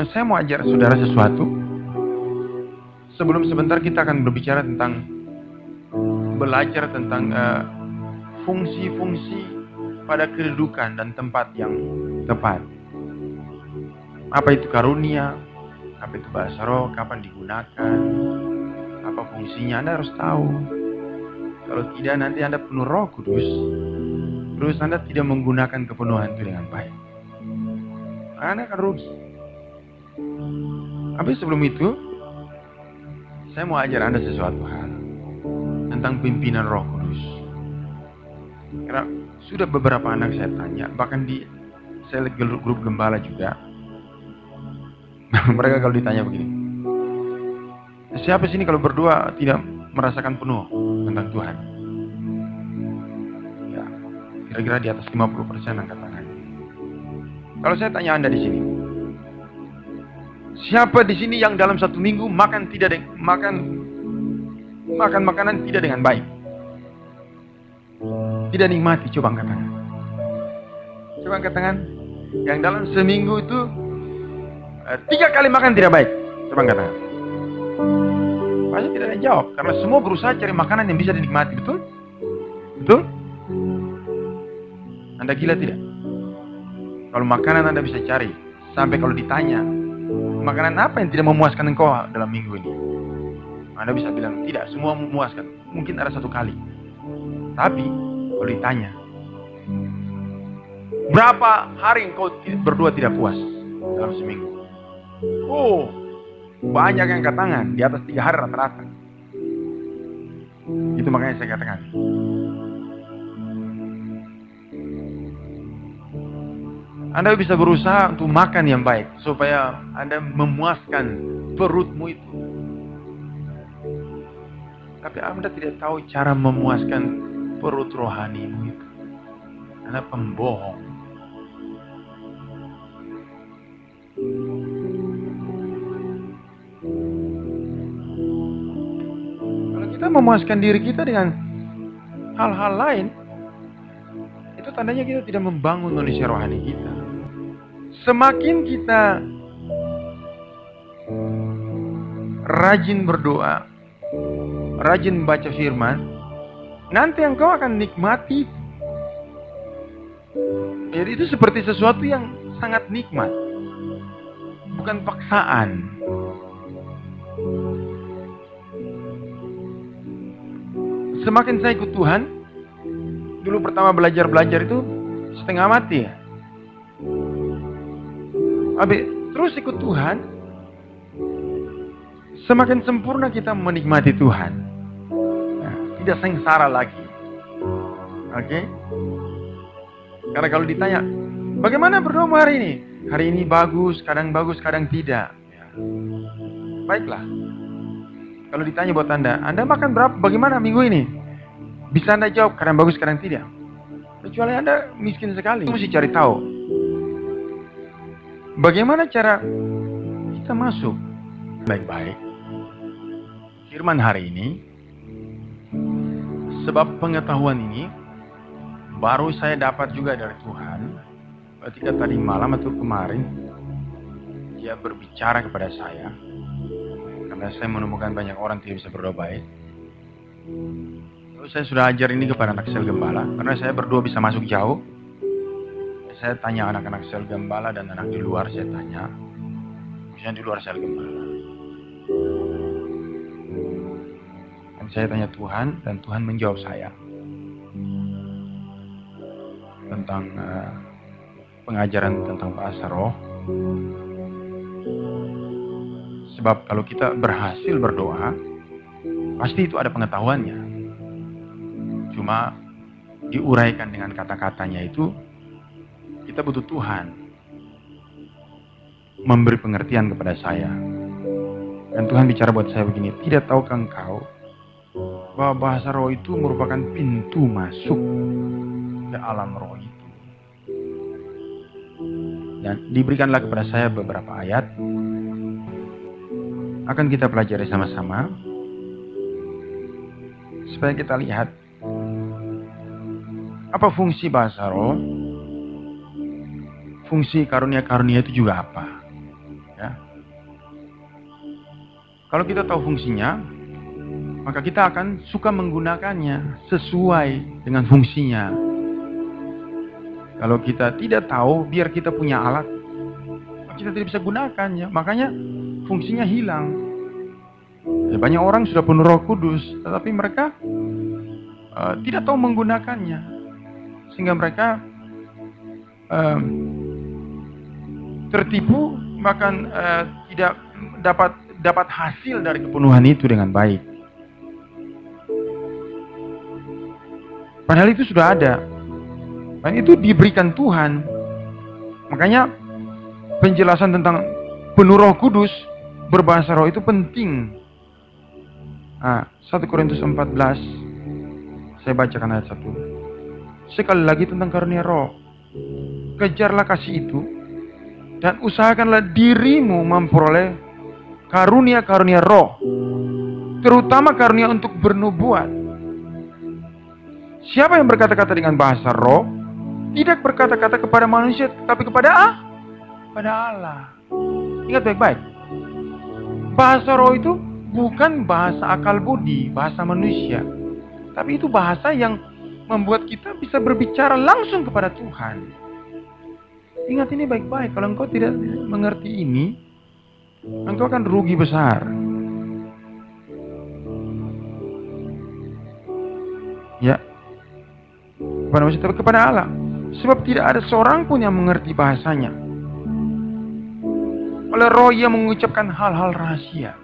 Saya mau ajar saudara sesuatu. Sebelum sebentar kita akan berbicara tentang belajar tentang fungsi-fungsi pada kedudukan dan tempat yang tepat. Apa itu karunia? Apa itu bahasa roh? Kapan digunakan? Apa fungsinya? Anda harus tahu. Kalau tidak, nanti Anda penuh Roh Kudus, terus Anda tidak menggunakan kepenuhan itu dengan baik. Anda akan rugi. Tapi sebelum itu, saya mau ajar Anda sesuatu hal tentang pimpinan Roh Kudus. Karena sudah beberapa anak saya tanya, bahkan saya lihat grup gembala juga. Mereka kalau ditanya begini, siapa sini kalau berdua tidak merasakan penuh tentang Tuhan? Ya, kira-kira di atas 50% angkat tangan. Kalau saya tanya Anda di sini, siapa di sini yang dalam satu minggu makan makanan tidak dengan baik? Tidak nikmati, coba angkat tangan. Coba angkat tangan. Yang dalam seminggu itu 3 kali makan tidak baik. Coba angkat tangan. Pasti tidak ada yang jawab, karena semua berusaha cari makanan yang bisa dinikmati, betul? Betul? Anda gila tidak? Kalau makanan Anda bisa cari, sampai kalau ditanya, makanan apa yang tidak memuaskan engkau dalam minggu ini? Anda bisa bilang, tidak, semua memuaskan. Mungkin ada 1 kali. Tapi, kalau ditanya, berapa hari engkau berdua tidak puas dalam seminggu? Oh, banyak yang angkat tangan, di atas 3 hari rata-rata. Itu makanya saya katakan, Anda bisa berusaha untuk makan yang baik, supaya Anda memuaskan perutmu itu. Tapi Anda tidak tahu cara memuaskan perut rohanimu itu. Anda pembohong. Kita memuaskan diri kita dengan hal-hal lain, itu tandanya kita tidak membangun manusia rohani kita. Semakin kita rajin berdoa, rajin baca firman, nanti engkau akan nikmati. Jadi itu seperti sesuatu yang sangat nikmat, bukan paksaan. Semakin saya ikut Tuhan, dulu pertama belajar itu setengah mati ya. Terus ikut Tuhan, semakin sempurna kita menikmati Tuhan. Nah, tidak sengsara lagi. Oke? Karena kalau ditanya, bagaimana berdoa hari ini? Hari ini bagus, kadang tidak. Ya. Baiklah. Kalau ditanya buat Anda makan berapa, bagaimana minggu ini? Bisa Anda jawab, kadang bagus, kadang tidak. Kecuali Anda miskin sekali. Mesti cari tahu. Bagaimana cara kita masuk baik-baik firman hari ini. Sebab pengetahuan ini baru saya dapat juga dari Tuhan. Ketika tadi malam atau kemarin Dia berbicara kepada saya, karena saya menemukan banyak orang tidak bisa berdoa baik. Lalu saya sudah ajar ini kepada anak sel gembala, karena saya berdoa bisa masuk jauh. Saya tanya anak-anak sel gembala dan anak di luar, saya tanya, khususnya di luar sel gembala. Dan saya tanya Tuhan, dan Tuhan menjawab saya tentang pengajaran tentang bahasa roh. Sebab kalau kita berhasil berdoa, pasti itu ada pengetahuannya. Cuma diuraikan dengan kata-katanya itu, kita butuh Tuhan memberi pengertian kepada saya. Dan Tuhan bicara buat saya begini, tidak tahukah engkau bahwa bahasa roh itu merupakan pintu masuk ke alam roh itu. Dan diberikanlah kepada saya beberapa ayat, akan kita pelajari sama-sama, supaya kita lihat apa fungsi bahasa roh, fungsi karunia-karunia itu juga apa. Ya. Kalau kita tahu fungsinya, maka kita akan suka menggunakannya sesuai dengan fungsinya. Kalau kita tidak tahu, biar kita punya alat, kita tidak bisa gunakannya. Makanya fungsinya hilang. Ya, banyak orang sudah penuh Roh Kudus, tetapi mereka tidak tahu menggunakannya, sehingga mereka tertipu, bahkan tidak dapat hasil dari kepenuhan itu dengan baik. Padahal itu sudah ada, dan itu diberikan Tuhan. Makanya penjelasan tentang penuh Roh Kudus, berbahasa roh itu penting. 1 Korintus 14, saya bacakan ayat 1. Sekali lagi tentang karunia roh. Kejarlah kasih itu, dan usahakanlah dirimu memperoleh karunia-karunia roh, terutama karunia untuk bernubuat. Siapa yang berkata-kata dengan bahasa roh, tidak berkata-kata kepada manusia, tapi kepada Allah. Ingat baik-baik. Bahasa roh itu bukan bahasa akal budi, bahasa manusia. Tapi itu bahasa yang membuat kita bisa berbicara langsung kepada Tuhan. Ingat ini baik-baik. Kalau engkau tidak mengerti ini, engkau akan rugi besar. Ya. Kepada manusia, tapi kepada Allah. Sebab tidak ada seorang pun yang mengerti bahasanya. Oleh roh ia mengucapkan hal-hal rahasia.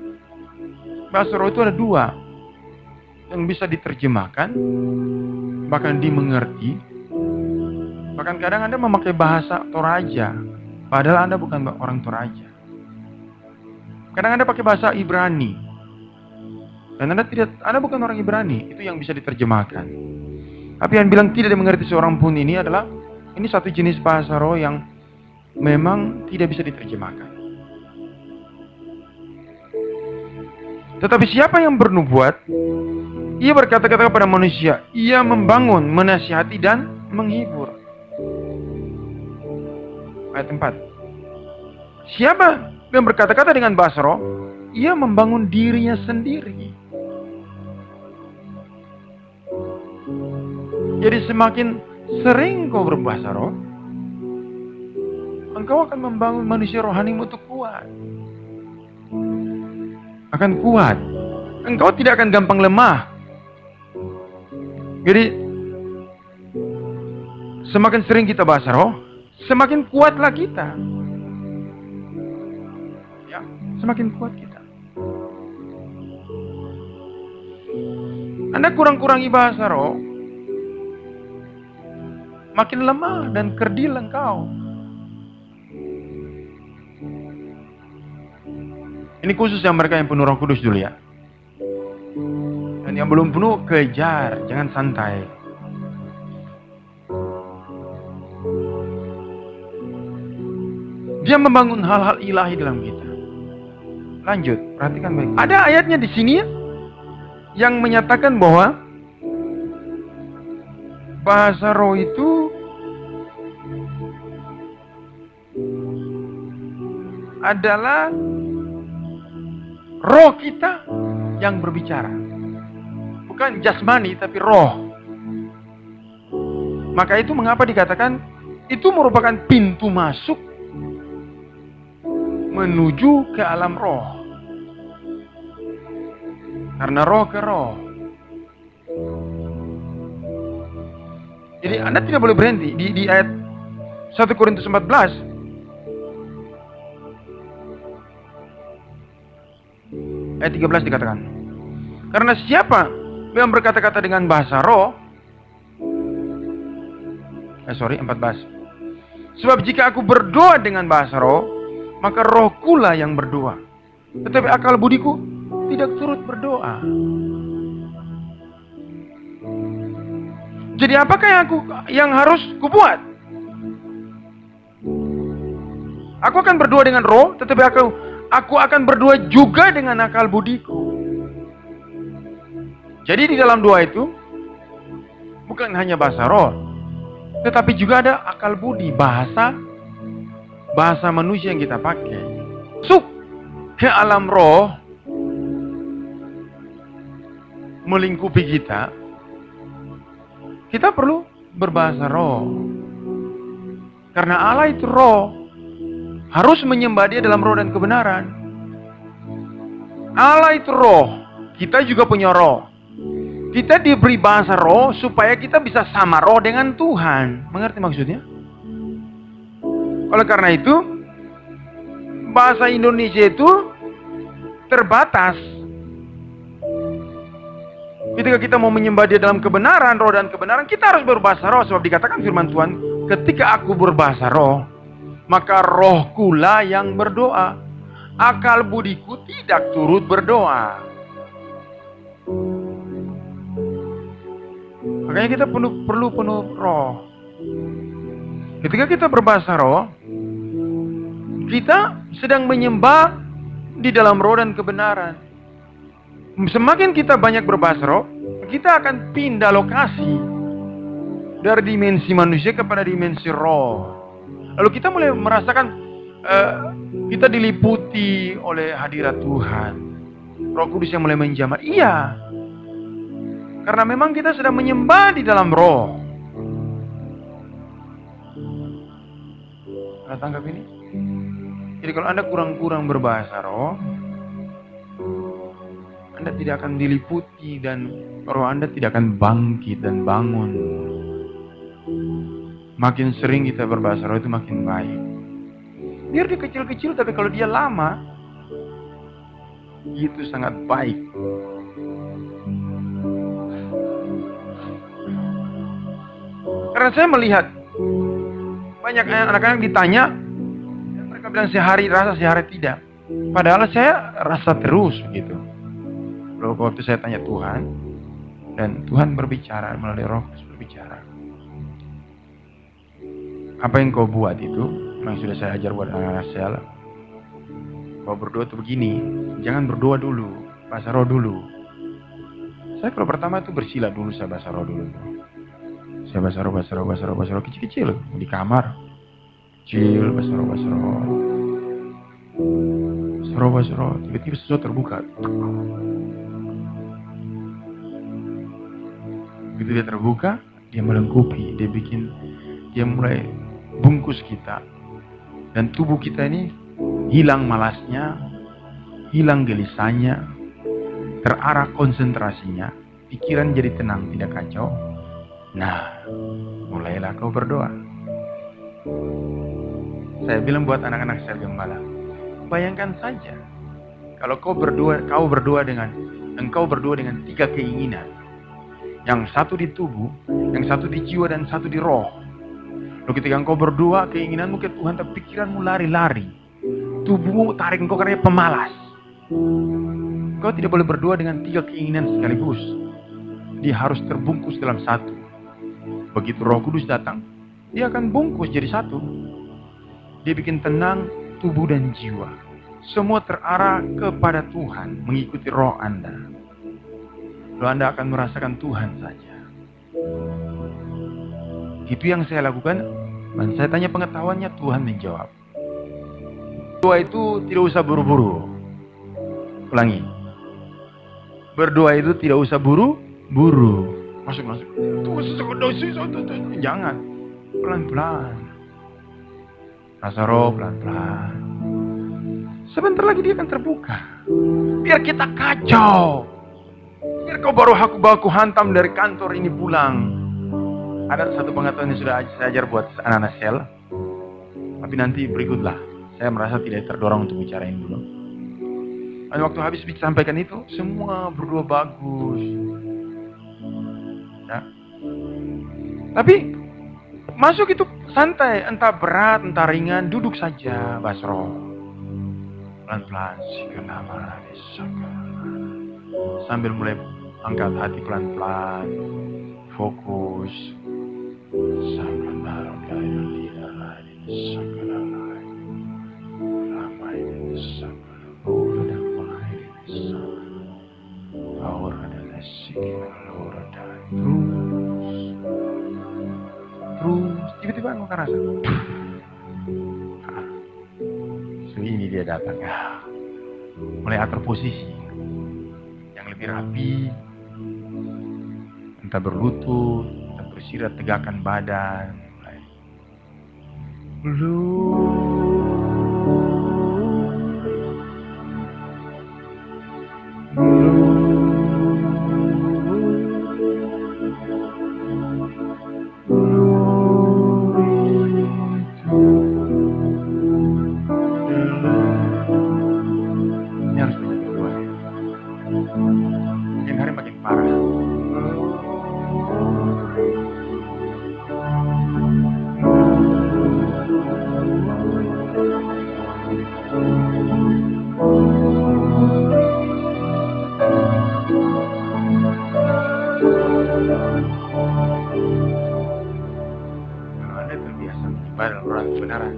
Bahasa roh itu ada dua, yang bisa diterjemahkan, bahkan dimengerti. Bahkan kadang Anda memakai bahasa Toraja, padahal Anda bukan orang Toraja. Kadang Anda pakai bahasa Ibrani, dan Anda bukan orang Ibrani. Itu yang bisa diterjemahkan. Tapi yang bilang tidak dimengerti seorang pun ini adalah, ini satu jenis bahasa roh yang memang tidak bisa diterjemahkan. Tetapi siapa yang bernubuat, ia berkata-kata kepada manusia, ia membangun, menasihati, dan menghibur. Ayat 4. Siapa yang berkata-kata dengan bahasa roh, ia membangun dirinya sendiri. Jadi semakin sering kau berbahasa roh, engkau akan membangun manusia rohanimu untuk kuat. Akan kuat. Engkau tidak akan gampang lemah. Jadi semakin sering kita bahasa roh, semakin kuatlah kita. Ya, semakin kuat kita. Anda kurang-kurangi bahasa roh, makin lemah dan kerdil engkau. Ini khusus yang mereka yang penuh Roh Kudus dulu ya. Dan yang belum penuh, kejar, jangan santai. Dia membangun hal-hal ilahi dalam kita. Lanjut, perhatikan baik. Ada ayatnya di sini yang menyatakan bahwa bahasa roh itu adalah roh kita yang berbicara. Bukan jasmani, tapi roh. Maka itu mengapa dikatakan itu merupakan pintu masuk menuju ke alam roh. Karena roh ke roh. Jadi Anda tidak boleh berhenti di ayat 1 Korintus 14. Ayat 13 dikatakan, karena siapa yang berkata-kata dengan bahasa roh, 14. Sebab jika aku berdoa dengan bahasa roh, maka rohkulah yang berdoa. Tetapi akal budiku tidak turut berdoa. Jadi apakah yang harus kubuat? Aku akan berdoa dengan roh, tetapi aku akan berdoa juga dengan akal budiku. Jadi di dalam doa itu bukan hanya bahasa roh, tetapi juga ada akal budi, bahasa manusia yang kita pakai. masuk ke alam roh, melingkupi kita, kita perlu berbahasa roh. Karena Allah itu roh, harus menyembah Dia dalam roh dan kebenaran. Allah itu roh, kita juga punya roh. Kita diberi bahasa roh supaya kita bisa sama roh dengan Tuhan. Mengerti maksudnya? Oleh karena itu, bahasa Indonesia itu terbatas. Ketika kita mau menyembah Dia dalam kebenaran, roh dan kebenaran, kita harus berbahasa roh. Sebab dikatakan firman Tuhan, ketika aku berbahasa roh, maka rohkulah yang berdoa. Akal budiku tidak turut berdoa. Makanya kita perlu penuh roh. Ketika kita berbahasa roh, kita sedang menyembah di dalam roh dan kebenaran. Semakin kita banyak berbahasa roh, kita akan pindah lokasi dari dimensi manusia kepada dimensi roh. Lalu kita mulai merasakan kita diliputi oleh hadirat Tuhan. Roh Kudus yang mulai menjamah. Iya, karena memang kita sedang menyembah di dalam roh. Anda tangkap ini? Jadi kalau Anda kurang-kurang berbahasa roh, Anda tidak akan diliputi dan roh Anda tidak akan bangkit dan bangun. Makin sering kita berbahasa roh itu makin baik. Biar dia kecil-kecil, tapi kalau dia lama, itu sangat baik. Karena saya melihat banyak anak-anak ditanya, mereka bilang sehari rasa, sehari tidak. Padahal saya rasa terus begitu. Lalu waktu saya tanya Tuhan, dan Tuhan berbicara melalui Roh Kudus berbicara. Apa yang kau buat itu, yang sudah saya ajar buat anak-anak saya. Kau berdoa itu begini, jangan berdoa dulu, bahasa roh dulu. Saya kalau pertama itu bersila dulu, saya bahasa roh dulu. Saya bahasa roh kecil-kecil di kamar. Kecil, bahasa roh. Tiba-tiba sesuatu terbuka. Begitu dia terbuka, dia melengkupi, dia mulai bungkus kita. Dan tubuh kita ini hilang malasnya, hilang gelisahnya, terarah konsentrasinya, pikiran jadi tenang, tidak kacau. Nah, mulailah kau berdoa. Saya bilang buat anak-anak saya gembala, bayangkan saja kalau engkau berdoa dengan 3 keinginan. Yang satu di tubuh, yang satu di jiwa, dan satu di roh. Lalu ketika engkau berdoa, keinginanmu ke Tuhan, tapi pikiranmu lari-lari. Tubuhmu tarik engkau karena pemalas. Engkau tidak boleh berdoa dengan 3 keinginan sekaligus. Dia harus terbungkus dalam satu. Begitu Roh Kudus datang, dia akan bungkus jadi satu. Dia bikin tenang tubuh dan jiwa. Semua terarah kepada Tuhan, mengikuti roh Anda. Lalu Anda akan merasakan Tuhan saja. Itu yang saya lakukan. Dan saya tanya pengetahuannya, Tuhan menjawab. Berdoa itu tidak usah buru-buru. Ulangi. Berdoa itu tidak usah buru-buru. Masuk. Jangan. Pelan-pelan. Rasa roh pelan-pelan. Sebentar lagi dia akan terbuka. Biar kita kacau. Biar kau baru baku hantam dari kantor ini pulang. Ada satu pengetahuan yang sudah saya ajar buat anak-anak sel. Tapi nanti berikutlah. Saya merasa tidak terdorong untuk bicarain dulu. Dan waktu habis disampaikan itu, semua berdua bagus. Ya. Tapi masuk itu santai, entah berat, entah ringan, duduk saja, Basro. Pelan-pelan, sambil mulai angkat hati pelan-pelan, fokus. Terus tiba-tiba engkau rasa waktu ini dia datang. Mulai atur posisi yang lebih rapi, entah berlutut, entah bersirah, tegakkan badan. Ini harus menjadi kedua. Makin hari makin parah. Kalau Anda terbiasa menyembah dalam orang kebenaran,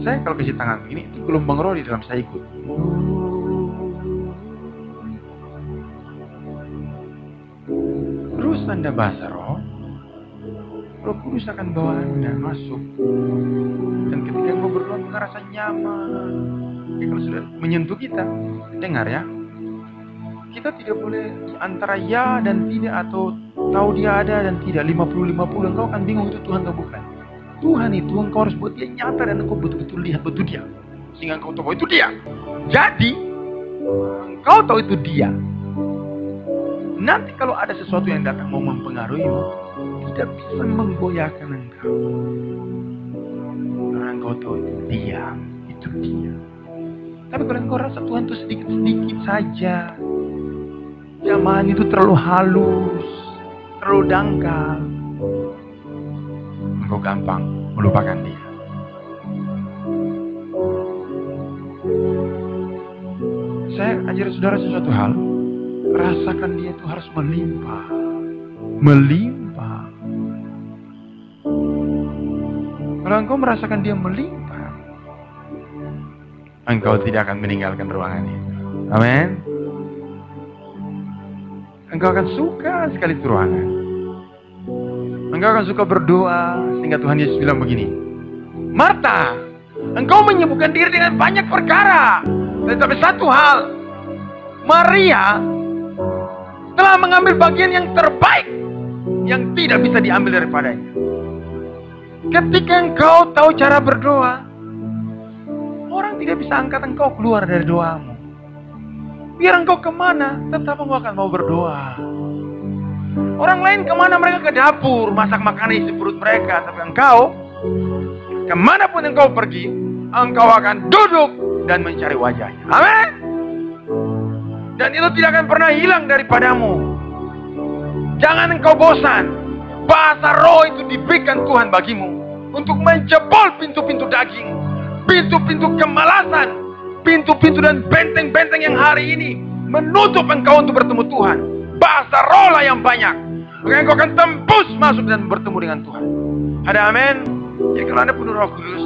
saya kalau kasih tangan begini, itu gelombang roh di dalam saya ikut. Terus Anda bahasa roh, Roh Kudus akan bawa Anda masuk. Dan ketika engkau berdoa, engkau rasa nyaman. Kalau sudah menyentuh kita, dengar ya. Kita tidak boleh antara ya dan tidak, atau tahu dia ada dan tidak, 50-50. Engkau akan bingung itu Tuhan atau bukan. Tuhan itu engkau harus buat dia nyata dan engkau betul-betul lihat betul dia. Sehingga engkau tahu itu dia. Jadi, engkau tahu itu dia. Nanti kalau ada sesuatu yang datang mau mempengaruhimu, tidak bisa menggoyahkan engkau. Karena engkau tahu itu dia. Itu dia. Tapi kalau engkau rasa Tuhan itu sedikit-sedikit saja, zaman itu terlalu halus, terlalu dangkal, engkau gampang melupakan dia. Saya ajar saudara sesuatu hal, rasakan dia itu harus melimpah. Melimpah. Kalau engkau merasakan dia melimpah, engkau tidak akan meninggalkan ruangan itu. Amin. Engkau akan suka sekali itu ruangan. Engkau akan suka berdoa, sehingga Tuhan Yesus bilang begini, Marta, engkau menyibukkan diri dengan banyak perkara. Tetapi satu hal, Maria telah mengambil bagian yang terbaik, yang tidak bisa diambil daripadanya. Ketika engkau tahu cara berdoa, orang tidak bisa angkat engkau keluar dari doamu. Biar engkau kemana, tetap engkau akan mau berdoa. Orang lain kemana, mereka ke dapur, masak makanan isi perut mereka. Tapi engkau, kemanapun engkau pergi, engkau akan duduk dan mencari wajahnya. Amin. Dan itu tidak akan pernah hilang daripadamu. Jangan engkau bosan. Bahasa roh itu diberikan Tuhan bagimu untuk menjebol pintu-pintu daging, pintu-pintu kemalasan, pintu-pintu dan benteng-benteng yang hari ini menutup engkau untuk bertemu Tuhan. Bahasa roh lah yang banyak, maka engkau akan tembus masuk dan bertemu dengan Tuhan. Ada amin. Jadi kalau Anda penuh Roh Kudus,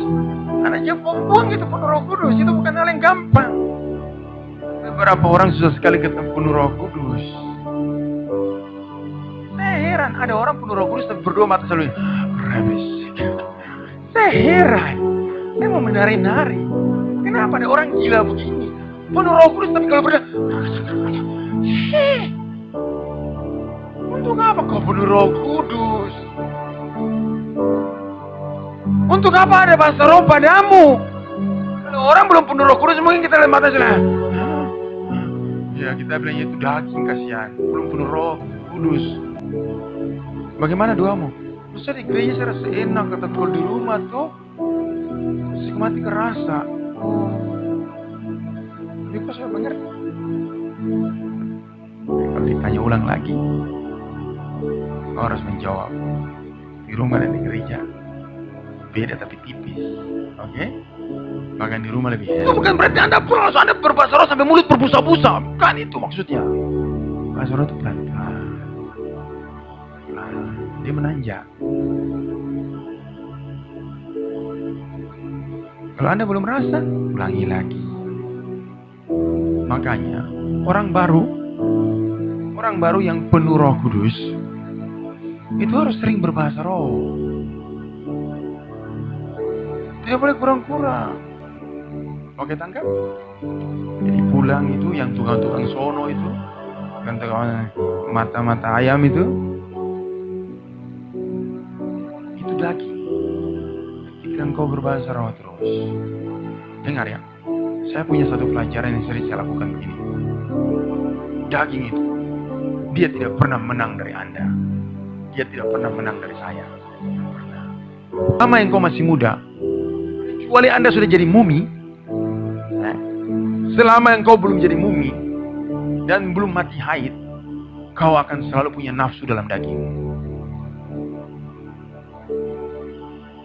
Anda jangan buang itu penuh Roh Kudus. Itu bukan hal yang gampang. Beberapa orang susah sekali ketemu penuh Roh Kudus. Saya heran, ada orang penuh Roh Kudus tapi berdoa mata selalu rebesik. Saya heran. Saya mau menari-nari. Kenapa ada orang gila begini? Penuh Roh Kudus tapi kalau berdoa, untuk apa kau penuh Roh Kudus? Untuk apa ada bahasa roh padamu? Kalau orang belum penuh Roh Kudus, mungkin kita lihat mata saja. Ya, kita bilangnya itu daging, kasihan. Belum penuh Roh Kudus. Bagaimana doamu? Bisa di gereja saya rasa enak, kata kalau di rumah tuh mati kerasa. Ini kok saya mengerti. Kalau ditanya ulang lagi, kau harus menjawab. Di rumah dan di gereja beda tapi tipis. Oke? Bahkan di rumah lebih hebat. Itu bukan berarti Anda polos, Anda berbahasa roh sampai mulut berbusa-busa. Bukan itu maksudnya. Bahasa roh itu pelan-pelan. Dia menanjak. Kalau Anda belum merasa, ulangi lagi. Makanya orang baru yang penuh Roh Kudus itu harus sering berbahasa roh. Tidak boleh kurang-kurang. Oke, tangkap. Jadi pulang itu yang tukang-tukang sono itu, kan mata-mata ayam itu daging. Ketika engkau berbahasa roh terus, dengar ya, saya punya satu pelajaran yang sering saya lakukan begini. Daging itu, dia tidak pernah menang dari Anda. Dia tidak pernah menang dari saya. Selama engkau masih muda, kecuali Anda sudah jadi mumi, selama engkau belum jadi mumi dan belum mati haid, kau akan selalu punya nafsu dalam daging.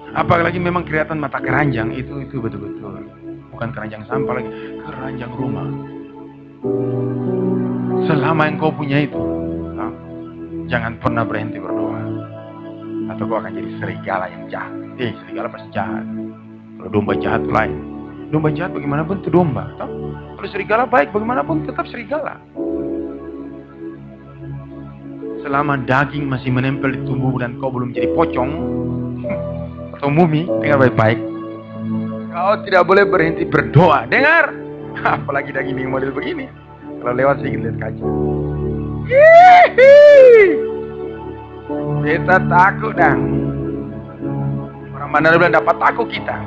Apalagi memang kelihatan mata keranjang, itu betul-betul bukan keranjang sampah lagi, keranjang rumah. Selama engkau punya itu, jangan pernah berhenti berdoa, atau kau akan jadi serigala yang jahat. Serigala pasti jahat. Kalau domba jahat lain. Domba jahat bagaimanapun itu domba. Kalau serigala baik bagaimanapun tetap serigala. Selama daging masih menempel di tubuh dan kau belum jadi pocong atau mumi, dengar baik-baik. Kau tidak boleh berhenti berdoa. Dengar. Apalagi daging yang model begini. Kalau lewat sedikit lihat kaca. Kita takut dong. Orang mana bilang dapat takut kita.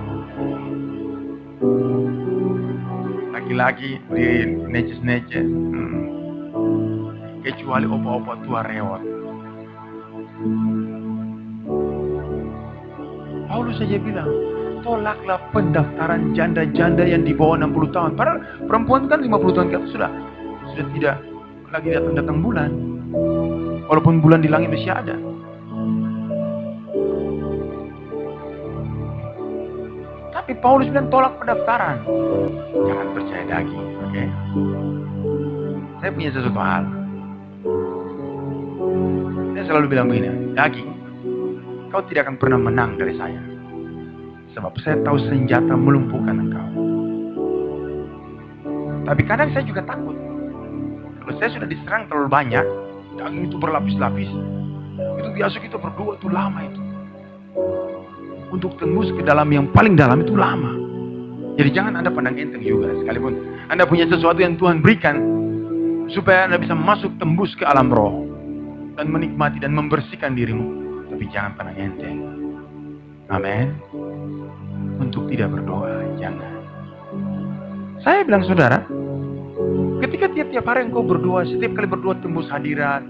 Laki-laki di neces-neces. Kecuali opa-opa tua rewot. Paulus saja bilang, tolaklah pendaftaran janda-janda yang di bawah 60 tahun. Padahal perempuan kan 50 tahun ke atas sudah tidak lagi datang bulan. Walaupun bulan di langit masih ada. Tapi Paulus bilang tolak pendaftaran. Jangan percaya daging, oke? Saya punya sesuatu hal. Saya selalu bilang begini, daging, kau tidak akan pernah menang dari saya. Sebab saya tahu senjata melumpuhkan engkau. Tapi kadang saya juga takut. Kalau saya sudah diserang terlalu banyak, daging itu berlapis-lapis. Itu biasa kita berdua itu lama itu. Untuk tembus ke dalam yang paling dalam itu lama. Jadi jangan Anda pandang enteng juga. Sekalipun Anda punya sesuatu yang Tuhan berikan, supaya Anda bisa masuk tembus ke alam roh. Dan menikmati dan membersihkan dirimu. Tapi jangan pandang enteng. Amin. Untuk tidak berdoa, jangan. Saya bilang saudara, ketika tiap-tiap hari engkau berdoa, setiap kali berdoa tembus hadirat,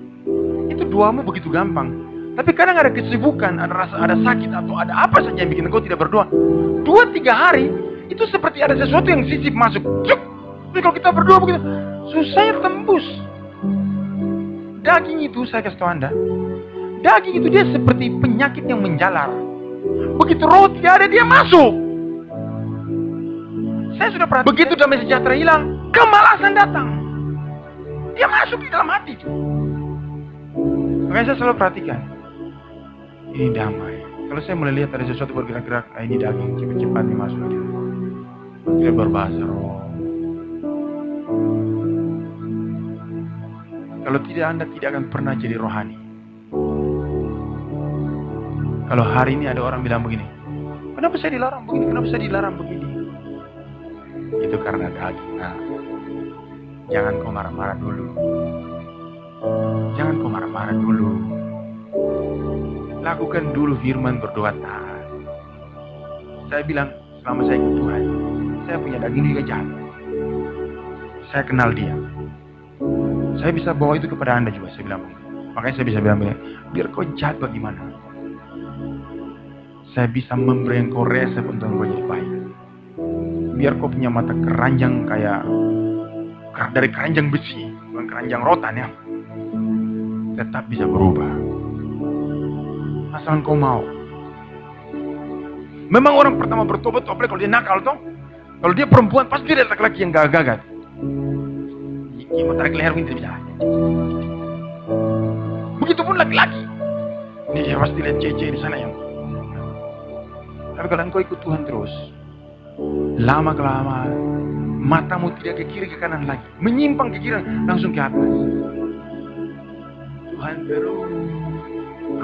itu doamu begitu gampang. Tapi kadang ada kesibukan, ada rasa ada sakit atau ada apa saja yang bikin engkau tidak berdoa. 2-3 hari itu seperti ada sesuatu yang sisip masuk. Cuk! Tapi kalau kita berdoa begitu, susahnya tembus. Daging itu saya kasih tahu Anda, daging itu dia seperti penyakit yang menjalar. Begitu roh tidak ada, dia masuk. Saya sudah perhatikan. Begitu damai sejahtera hilang, kemalasan datang. Dia masuk di dalam hati. Makanya saya selalu perhatikan. Ini damai. Kalau saya mulai lihat ada sesuatu bergerak-gerak, ini daging, cepat-cepat nih masuk dia. Tidak berbahasa roh. Kalau tidak, Anda tidak akan pernah jadi rohani. Kalau hari ini ada orang bilang begini, kenapa saya dilarang begini, kenapa saya dilarang begini? Itu karena daging. Nah, jangan kau marah-marah dulu. Jangan kau marah-marah dulu. Lakukan dulu firman, berdoa taat. Saya bilang, selama saya ikut Tuhan, saya punya daging juga jahat. Saya kenal dia. Saya bisa bawa itu kepada Anda juga, saya bilang. Makanya saya bisa bilang, biar kau jahat bagaimana. Saya bisa memberi engkau resep untuk engkau jadi baik. Biar kau punya mata keranjang kayak dari keranjang besi, bukan keranjang rotan ya. Tetap bisa berubah. Asal engkau mau. Memang orang pertama bertobat, apalagi kalau dia nakal toh. Kalau dia perempuan, pasti dia laki-laki yang gagah-gagah. Ini mau tarik leher ini bisa. Begitupun laki-laki. Ini dia pasti lihat cece di sana yang. Tapi kalau engkau ikut Tuhan terus, lama-kelamaan matamu tidak ke kiri ke kanan lagi, menyimpang ke kiri langsung ke atas. Tuhan terus.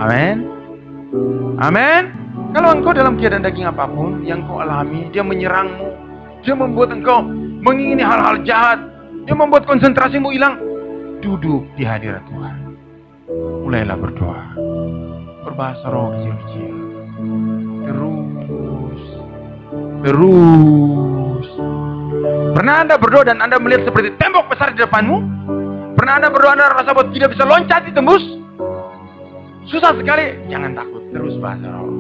Amin. Amin. Kalau engkau dalam keadaan daging apapun yang kau alami, dia menyerangmu, Dia membuat engkau mengingini hal-hal jahat. Dia membuat konsentrasimu hilang. Duduk di hadirat Tuhan. Mulailah berdoa. Berbahasa roh kecil-kecil. Terus. Pernah Anda berdoa dan Anda melihat seperti tembok besar di depanmu? Pernah Anda berdoa Anda rasa bahwa tidak bisa loncat ditembus? Susah sekali. Jangan takut. Terus bahasa roh.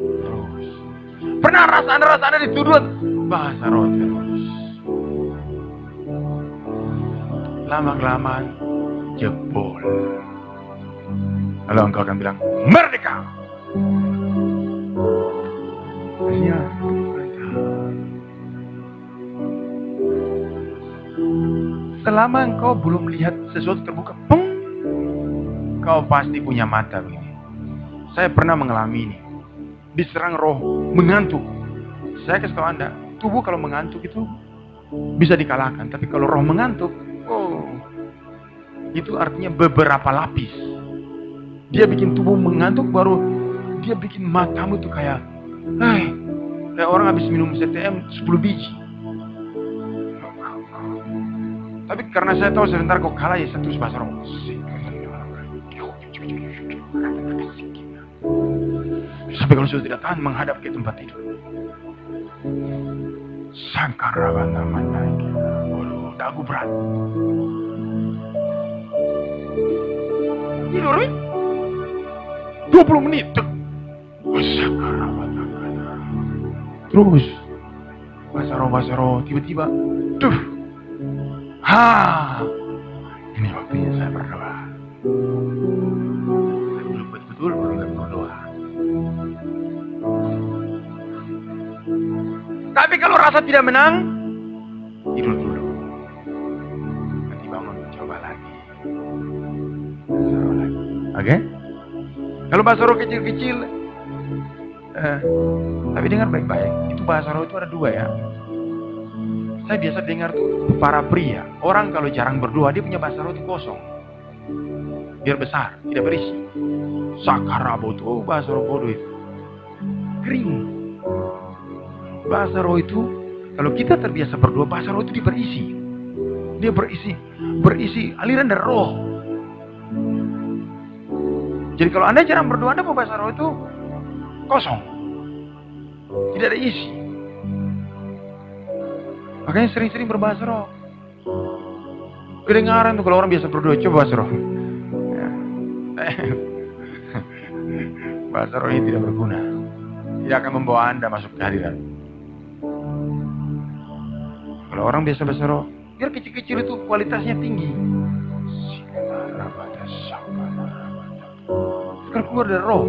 Terus. Pernah Anda rasa Anda dituduh? Bahasa roh terus. Lama-kelamaan jebol. Lalu engkau akan bilang, merdeka. Ya. Selama engkau belum melihat sesuatu terbuka, kau pasti punya mata begini. Saya pernah mengalami ini. Diserang roh mengantuk. Saya kasih tahu Anda, tubuh kalau mengantuk itu bisa dikalahkan. Tapi kalau roh mengantuk, itu artinya beberapa lapis. Dia bikin tubuh mengantuk, baru dia bikin matamu tuh kayak orang habis minum CTM 10 biji. Tapi karena saya tahu sebentar kau kalah, ya saya terus bahasa roh. Sampai kalau sudah tidak tahan menghadap ke tempat tidur. Sangkara namanya. Waduh, dagu berat. Tidur 20 menit. Sangkara. Terus bahasa roh tiba-tiba ini waktunya saya berdoa. Belum betul berdoa. Tapi kalau rasa tidak menang, tidur dulu. Nanti bangun, coba lagi. Oke? Kalau bahasa roh kecil-kecil, tapi dengar baik-baik. Itu bahasa roh itu ada 2 ya. Saya biasa dengar tuh para pria. Orang kalau jarang berdoa, dia punya bahasa roh itu kosong. Biar besar, tidak berisi. Sakarabo itu, bahasa roh bodoh itu. Kering. Bahasa roh itu, kalau kita terbiasa berdoa, bahasa roh itu dia berisi. Dia berisi aliran dari roh. Jadi kalau Anda jarang berdoa, Anda bahasa roh itu kosong. Tidak ada isi. Makanya sering-sering berbahasa roh. Kedengaran tuh kalau orang biasa berdoa, coba bahasa roh. Ya. Bahasa roh ini tidak berguna. Tidak akan membawa Anda masuk ke hadirat. Kalau orang biasa bahasa roh, biar kecil-kecil itu kualitasnya tinggi. Sekarang keluar dari roh.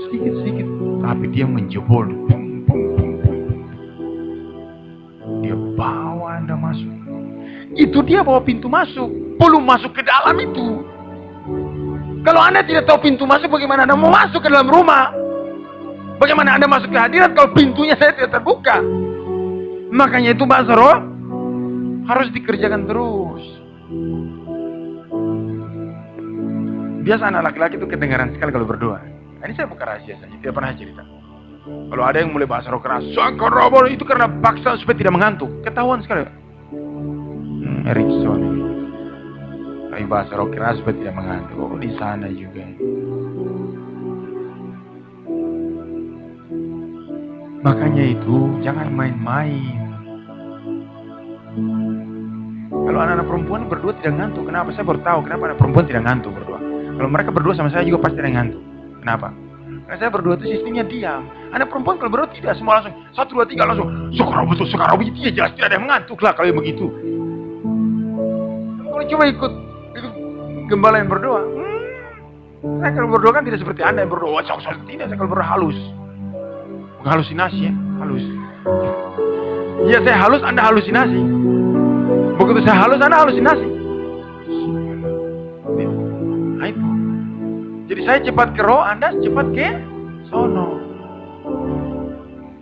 Sedikit-sedikit. Tapi dia menjebol. Dia bawa Anda masuk. Itu dia bawa pintu masuk. Belum masuk ke dalam itu. Kalau Anda tidak tahu pintu masuk, bagaimana Anda mau masuk ke dalam rumah? Bagaimana Anda masuk ke hadirat kalau pintunya saya tidak terbuka? Makanya itu bahasa roh harus dikerjakan terus. Biasa anak laki-laki itu kedengaran sekali kalau berdoa. Ini saya bukan rahasia saja, tidak pernah cerita. Kalau ada yang mulai bahasa roh keras, Sangkarabon, itu karena paksa supaya tidak mengantuk. Ketahuan sekali. Erikson ini. Tapi bahasa roh keras supaya tidak mengantuk. Oh, di sana juga. Makanya itu jangan main-main. Kalau anak-anak perempuan berdua tidak ngantuk, kenapa? Saya baru tahu kenapa anak perempuan tidak ngantuk berdua. Kalau mereka berdua sama saya juga pasti tidak ngantuk. Kenapa? Karena saya berdua itu sistemnya diam. Anak perempuan kalau berdua tidak semua langsung 1, 2, 3 langsung Sukarabu itu ya jelas tidak ada yang mengantuk lah kalau yang begitu. Kalau coba ikut gembala yang berdoa, saya kalau berdoa kan tidak seperti Anda yang berdoa tidak, saya kalau berdoa halus. Bukan halusinasi ya, halus. Iya saya halus, Anda halusinasi. Begitu saya halus, Anda halusinasi. Nah itu. Jadi saya cepat ke roh, Anda cepat ke sono.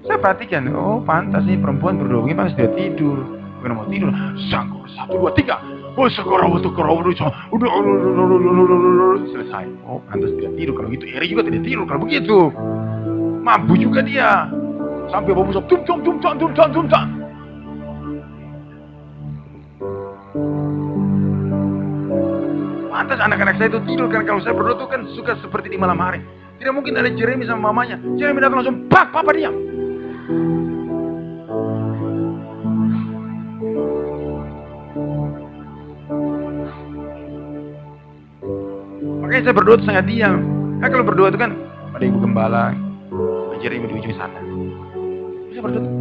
Saya perhatikan, oh pantas nih perempuan berdoa begini pasti dia tidur. Bukan mau tidur, sanggup 1, 2, 3. Oh sekarang udah selesai. Oh pantas tidak tidur, kalau gitu Eri juga tidak tidur kalau begitu. Mampu juga dia. Sampai bau busuk, tum. Pantas anak-anak saya itu tidur, kan kalau saya berdoa itu kan suka seperti di malam hari. Tidak mungkin ada Jeremy sama mamanya. Jeremy datang langsung, pak, papa diam. Makanya saya berdoa itu sangat diam. Nah, kalau berdoa itu kan ada ibu gembala, Jeremy di ujung sana. Saya berdoa itu,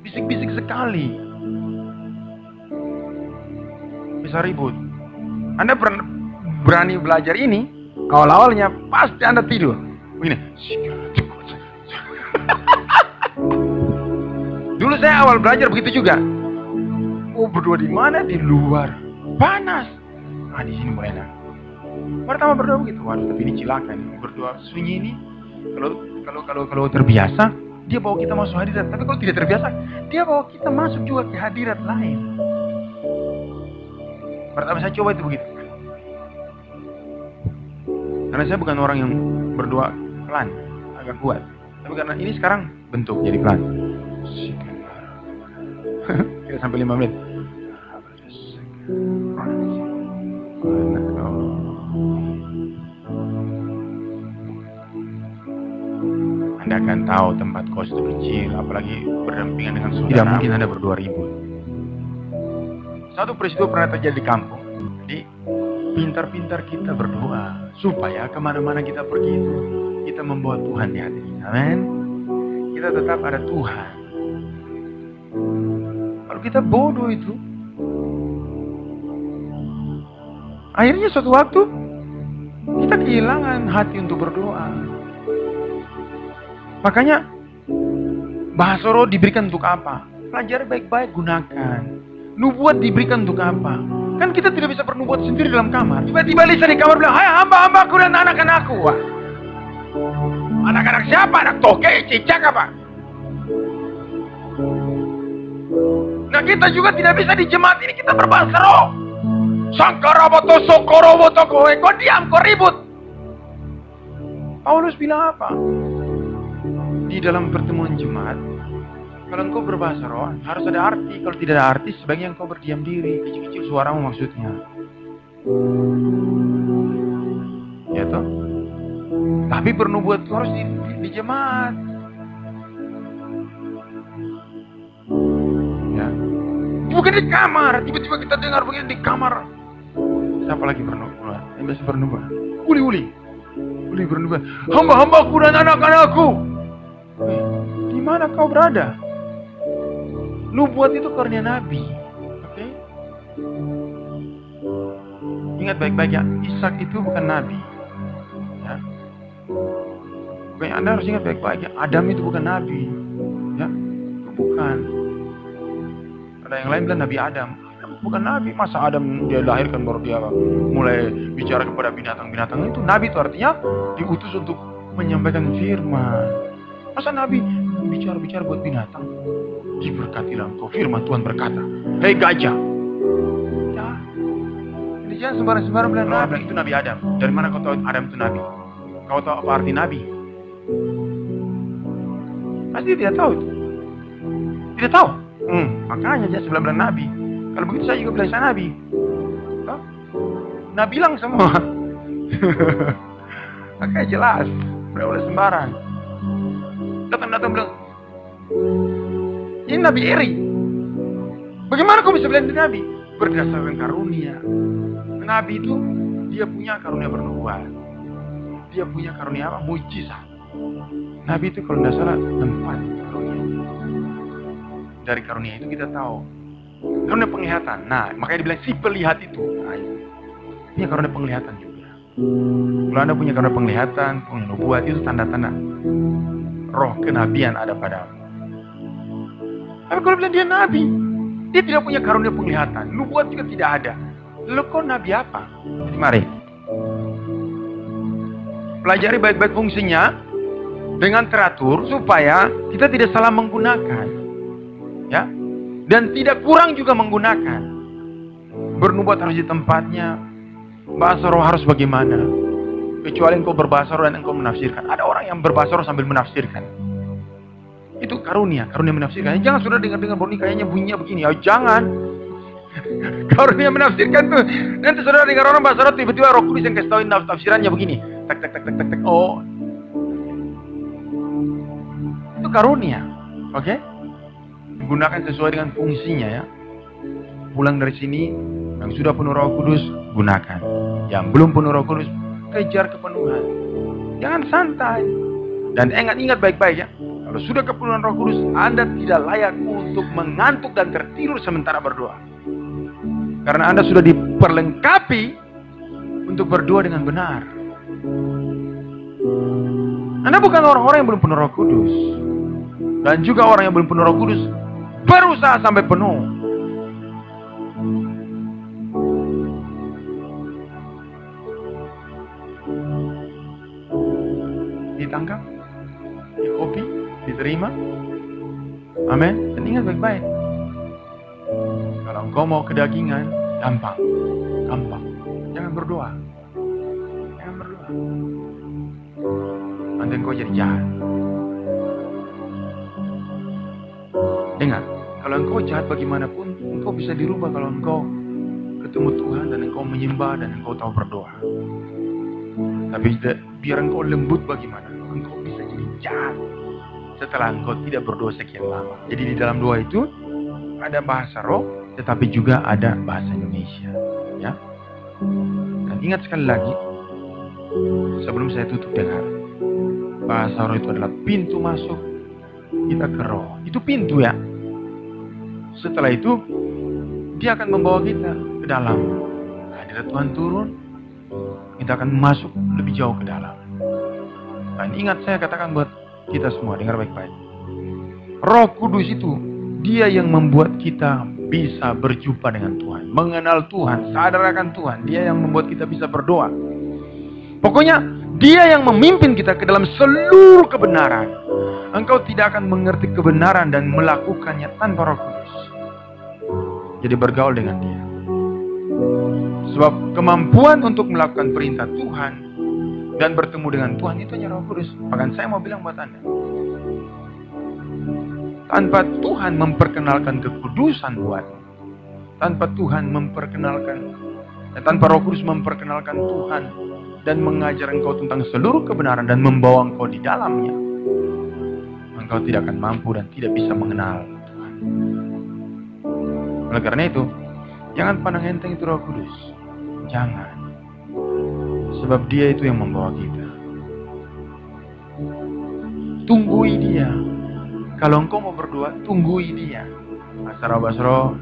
bisik-bisik sekali. Bisa ribut. Anda berani belajar ini, awal-awalnya pasti Anda tidur. Begini. Dulu saya awal belajar begitu juga. Oh, berdoa di mana? Di luar. Panas. Ah, di sini mulai enak. Pertama berdoa begitu. Waduh, tapi ini cilaka nih. Berdoa sunyi ini. Kalau terbiasa, dia bawa kita masuk hadirat. Tapi kalau tidak terbiasa, dia bawa kita masuk juga ke hadirat lain. Pertama saya coba itu begitu. Karena saya bukan orang yang berdoa pelan, agak kuat. Tapi karena ini sekarang bentuk jadi pelan. Kita sampai 5 menit. Anda akan tahu tempat kos itu kecil, apalagi berdampingan dengan saudara. Tidak mungkin Anda berdoa ribut. Satu peristiwa pernah terjadi di kampung. Jadi pintar-pintar kita berdoa supaya kemana-mana kita pergi itu kita membawa Tuhan di hati kita. Amin. Kita tetap ada Tuhan. Kalau kita bodoh itu, akhirnya suatu waktu kita kehilangan hati untuk berdoa. Makanya bahasa roh diberikan untuk apa? Pelajari baik-baik, gunakan. Nubuat diberikan untuk apa? Kan kita tidak bisa bernubuat sendiri dalam kamar. Tiba-tiba Lisa di kamar bilang, hai hamba-hambaku dan anak-anakku. Wah. Anak-anak siapa? Anak toke, cicak apa? Nah, kita juga tidak bisa di jemaat ini kita berbahasa roh. Sangkaraboto sokoroboto kowe. Kau diam, kau ribut. Paulus bilang apa? Di dalam pertemuan jemaat, kalau engkau berbahasa roh, harus ada arti. Kalau tidak ada arti, sebaiknya engkau berdiam diri. Kecil-kecil suaramu maksudnya. Ya toh? Tapi bernubuat itu harus di jemaat. Ya. Bukan di kamar. Tiba-tiba kita dengar begini di kamar. Siapa lagi bernubuat? Yang biasa bernubuat. Uli bernubuat. Hamba-hambaku dan anak-anakku. Di mana kau berada? Nubuat itu karunia Nabi. Oke? Ingat baik-baik ya, Ishak itu bukan Nabi. Ya. Pokoknya Anda harus ingat baik-baik ya, Adam itu bukan Nabi. Ya, bukan. Ada yang lain bilang Nabi Adam. Bukan Nabi, masa Adam dia lahirkan baru dia mulai bicara kepada binatang-binatang. Itu Nabi itu artinya diutus untuk menyampaikan firman. Masa Nabi bicara-bicara buat binatang? Diberkatilah engkau, firman Tuhan berkata, hei gajah. Ya. Jadi jangan sembarang-sembarang bilang Nabi itu Nabi Adam. Dari mana kau tahu Adam itu Nabi? Kau tahu apa arti Nabi? Pasti tidak tahu itu. Tidak tahu. Makanya dia sebelah bilang Nabi. Kalau begitu saya juga bilang saya Nabi. Tahu? Nabi bilang semua. Makanya jelas. Tidak boleh sembarang. Datang bilang, ini Nabi iri. Bagaimana kau bisa bilang itu Nabi? Berdasarkan karunia. Nabi itu dia punya karunia bernubuat. Dia punya karunia apa? Mujizat. Nabi itu kalau tidak salah 4 karunia. Dari karunia itu kita tahu karunia penglihatan. Nah, makanya dibilang si pelihat itu. Nah, ini karunia penglihatan juga. Kalau Anda punya karunia penglihatan, punya nubuat, itu tanda-tanda roh kenabian ada padamu. Tapi kalau bilang dia nabi, dia tidak punya karunia penglihatan, nubuat juga tidak ada. Lalu kau nabi apa? Jadi mari pelajari baik-baik fungsinya dengan teratur supaya kita tidak salah menggunakan, ya, dan tidak kurang juga menggunakan. Bernubuat harus di tempatnya, bahasa roh harus bagaimana. Kecuali engkau berbahasa roh dan engkau menafsirkan. Ada orang yang berbahasa roh sambil menafsirkan. Itu karunia menafsirkan. Jangan saudara dengar-dengar bahwa ini kayaknya bunyinya begini. Oh, jangan. Karunia menafsirkan tuh. Nanti saudara dengar orang bahasa roh, tiba-tiba Roh Kudus yang kasih tahu tafsirannya begini. Tak tak tak tak tak tak. Oh. Itu karunia. Oke? Gunakan sesuai dengan fungsinya ya. Pulang dari sini, yang sudah penuh Roh Kudus, gunakan. Yang belum penuh Roh Kudus, kejar kepenuhan. Jangan santai. Dan ingat baik-baik ya. Kalau sudah kepenuhan Roh Kudus, Anda tidak layak untuk mengantuk dan tertidur sementara berdoa. Karena Anda sudah diperlengkapi untuk berdoa dengan benar. Anda bukan orang-orang yang belum penuh Roh Kudus. Dan juga orang yang belum penuh Roh Kudus berusaha sampai penuh. Ditangkap, dikopi, diterima. Amin. Dan ingat baik-baik. Kalau engkau mau kedagingan, gampang. Jangan berdoa. Nanti engkau jadi jahat. Dengar, kalau engkau jahat bagaimanapun, engkau bisa dirubah kalau engkau ketemu Tuhan dan engkau menyembah dan engkau tahu berdoa. Tapi biar engkau lembut bagaimana, engkau bisa jadi jahat setelah engkau tidak berdoa sekian lama. Jadi di dalam doa itu ada bahasa roh, tetapi juga ada bahasa Indonesia, ya. Dan ingat sekali lagi, sebelum saya tutup, dengar, bahasa roh itu adalah pintu masuk kita ke roh. Itu pintu ya. Setelah itu dia akan membawa kita ke dalam. Hadirat Tuhan turun, kita akan masuk lebih jauh ke dalam. Dan ingat, saya katakan buat kita semua, dengar baik-baik. Roh Kudus itu dia yang membuat kita bisa berjumpa dengan Tuhan, mengenal Tuhan, sadar akan Tuhan. Dia yang membuat kita bisa berdoa. Pokoknya dia yang memimpin kita ke dalam seluruh kebenaran. Engkau tidak akan mengerti kebenaran dan melakukannya tanpa Roh Kudus. Jadi bergaul dengan dia. Sebab kemampuan untuk melakukan perintah Tuhan dan bertemu dengan Tuhan itu hanya Roh Kudus. Bahkan saya mau bilang buat Anda, tanpa Tuhan memperkenalkan kekudusan buatmu, tanpa Tuhan memperkenalkan, tanpa Roh Kudus memperkenalkan Tuhan dan mengajar engkau tentang seluruh kebenaran dan membawa engkau di dalamnya, engkau tidak akan mampu dan tidak bisa mengenal Tuhan. Oleh karena itu, jangan pandang enteng itu Roh Kudus. Jangan. Sebab dia itu yang membawa kita. Tunggui dia. Kalau engkau mau berdoa, tunggui dia. Basro,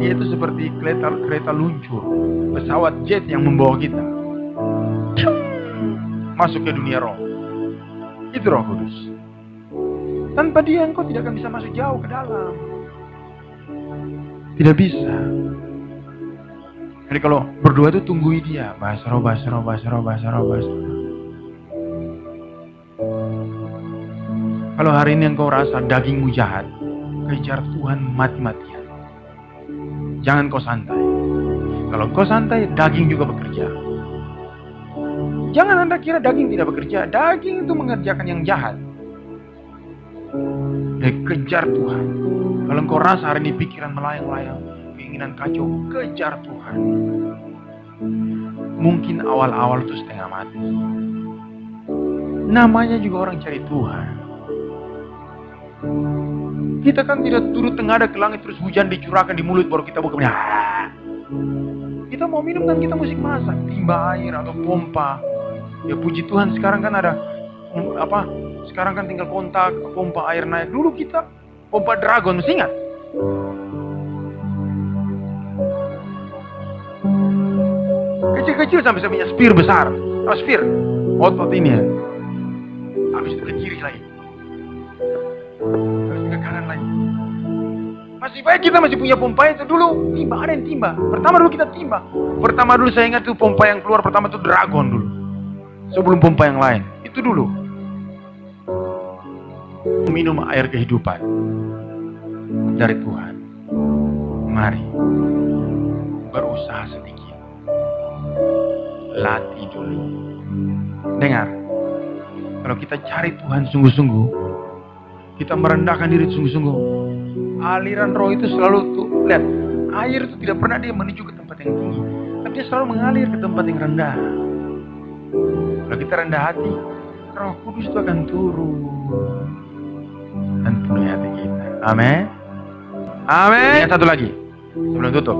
dia itu seperti kereta luncur, pesawat jet yang membawa kita masuk ke dunia roh. Itu Roh Kudus. Tanpa dia engkau tidak akan bisa masuk jauh ke dalam. Tidak bisa. Jadi kalau berdoa itu tunggui dia. Basro. Kalau hari ini engkau rasa dagingmu jahat, kejar Tuhan mati-matian. Jangan kau santai. Kalau kau santai, daging juga bekerja. Jangan Anda kira daging tidak bekerja. Daging itu mengerjakan yang jahat. Kejar Tuhan. Kalau engkau rasa hari ini pikiran melayang-layang, keinginan kacau, kejar Tuhan. Mungkin awal-awal itu setengah mati. Namanya juga orang cari Tuhan. Kita kan tidak turut tengadah ke langit terus hujan dicurahkan di mulut baru kita buka. Kita mau minum kan kita musik masak, timba air atau pompa. Ya puji Tuhan sekarang kan ada sekarang kan tinggal kontak, pompa air naik. Dulu kita pompa dragon, masih ingat? Kecil-kecil sampai punya spir besar. Oh, spir. Otot ini ya. Habis itu ke kiri lagi. Habis ke kanan lagi. Masih baik kita masih punya pompa itu dulu. Timba, ada yang timba. Pertama dulu kita timba. Pertama dulu saya ingat tuh pompa yang keluar pertama tuh dragon dulu. Sebelum pompa yang lain. Itu dulu. Minum air kehidupan dari Tuhan. Mari berusaha sedikit. latih dulu. Dengar, kalau kita cari Tuhan sungguh-sungguh, kita merendahkan diri sungguh-sungguh, aliran roh itu selalu tuh, lihat, air itu tidak pernah dia menuju ke tempat yang tinggi, tapi dia selalu mengalir ke tempat yang rendah. Kalau kita rendah hati, Roh Kudus itu akan turun dan penuhi hati kita. Amin. Amin. Yang satu lagi sebelum tutup,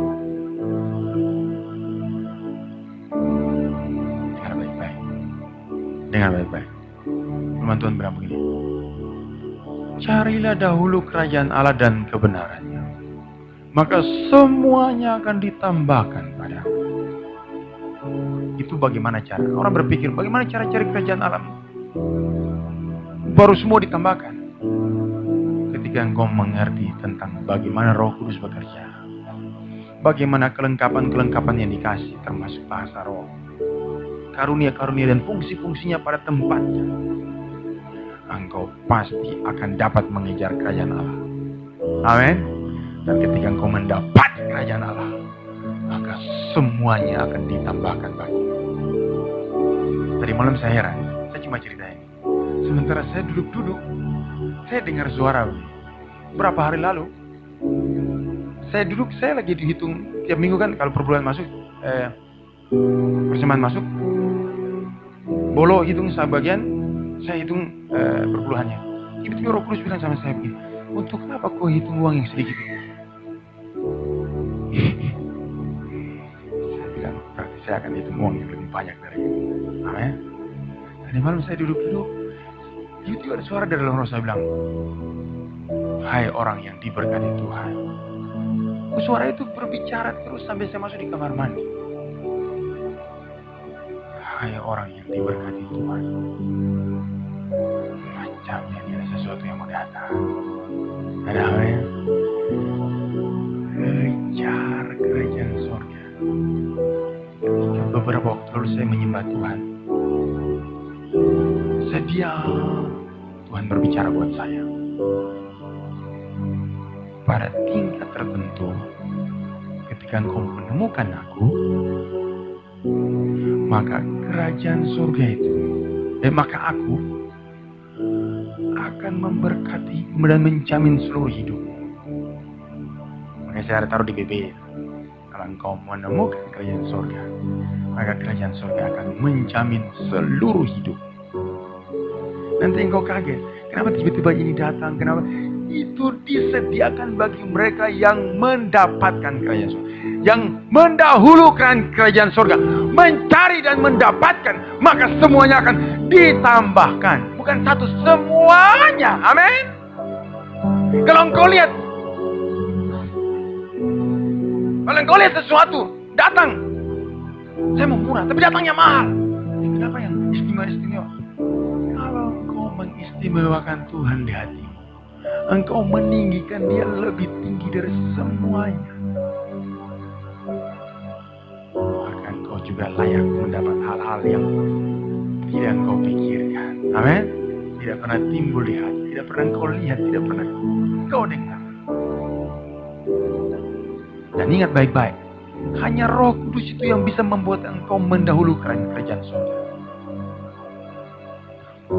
dengar baik-baik. Dengar baik-baik. Firman Tuhan bilang begini, carilah dahulu kerajaan Allah dan kebenarannya, maka semuanya akan ditambahkan padamu. Itu bagaimana cara? Orang berpikir, bagaimana cara cari kerajaan Allah? Baru semua ditambahkan. Ketika engkau mengerti tentang bagaimana Roh Kudus bekerja, bagaimana kelengkapan-kelengkapan yang dikasih, termasuk bahasa roh, karunia-karunia dan fungsi-fungsinya pada tempatnya, engkau pasti akan dapat mengejar kerajaan Allah. Amin. Dan ketika engkau mendapat kerajaan Allah, maka semuanya akan ditambahkan bagimu. Tadi malam saya heran, saya cuma cerita ini. Sementara saya duduk-duduk, saya dengar suara berapa hari lalu. Saya duduk, saya lagi dihitung tiap minggu kan, kalau per bulan masuk, persembahan masuk, bolo hitung sebagian, saya hitung perpuluhannya. Tiba-tiba Roh Kudus bilang sama saya begini, untuk apa kau hitung uang yang sedikit itu? Saya bilang, berarti saya akan hitung uang yang lebih banyak dari itu. Amin. Tadi malam saya duduk-duduk, tiba-tiba ada suara dari dalam roh, saya bilang, hai orang yang diberkati Tuhan. Suara itu berbicara terus sampai saya masuk di kamar mandi. Hai orang yang diberkati Tuhan, macamnya ini ada sesuatu yang mau datang. Ada apa ya? Kejar kerajaan surga. Ketika beberapa waktu lalu saya menyembah Tuhan, saya diam, Tuhan berbicara buat saya. Pada tingkat tertentu, ketika engkau menemukan aku, maka kerajaan surga itu, maka aku akan memberkati dan menjamin seluruh hidupmu. Makanya saya taruh di BB, kalau engkau menemukan kerajaan surga, maka kerajaan surga akan menjamin seluruh hidup. Nanti engkau kaget, kenapa tiba-tiba ini datang, kenapa? Itu disediakan bagi mereka yang mendapatkan kerajaan surga, yang mendahulukan kerajaan surga, mencari dan mendapatkan, maka semuanya akan ditambahkan. Bukan satu, semuanya. Amin. Kalau engkau lihat sesuatu datang, saya mau murah, tapi datangnya mahal. Kenapa yang istimewa-istimewa? Kalau engkau mengistimewakan Tuhan di hatimu, engkau meninggikan Dia lebih tinggi dari semuanya, maka engkau juga layak mendapat hal-hal yang tidak engkau pikirkan. Amin. Tidak pernah timbul di hati, tidak pernah engkau lihat, tidak pernah engkau dengar. Dan ingat baik-baik, hanya Roh Kudus itu yang bisa membuat engkau mendahulukan kerajaan surga.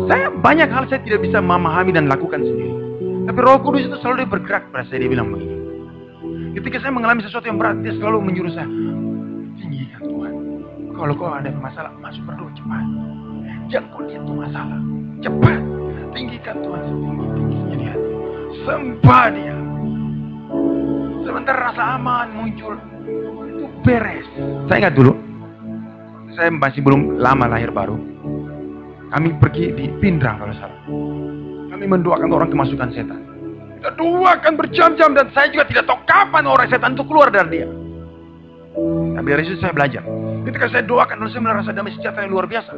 Saya banyak hal saya tidak bisa memahami dan lakukan sendiri, tapi Roh Kudus itu selalu bergerak pada saya. Dia bilang begini, ketika saya mengalami sesuatu yang berat, Dia selalu menyuruh saya, tinggikan Tuhan. Kalau kau ada masalah, masuk berdoa cepat. Jangan kau lihat itu masalah, cepat tinggikan Tuhan setinggi-tingginya di hati. Sembah Dia. Sebentar rasa aman muncul, itu beres. Saya ingat dulu, saya masih belum lama lahir baru, kami pergi di Pindrang kalau salah. Kami mendoakan orang kemasukan setan. Kita doakan berjam-jam dan saya juga tidak tahu kapan orang setan itu keluar dari dia. Tapi dari situ saya belajar. Ketika saya doakan, saya merasa damai sejahtera yang luar biasa.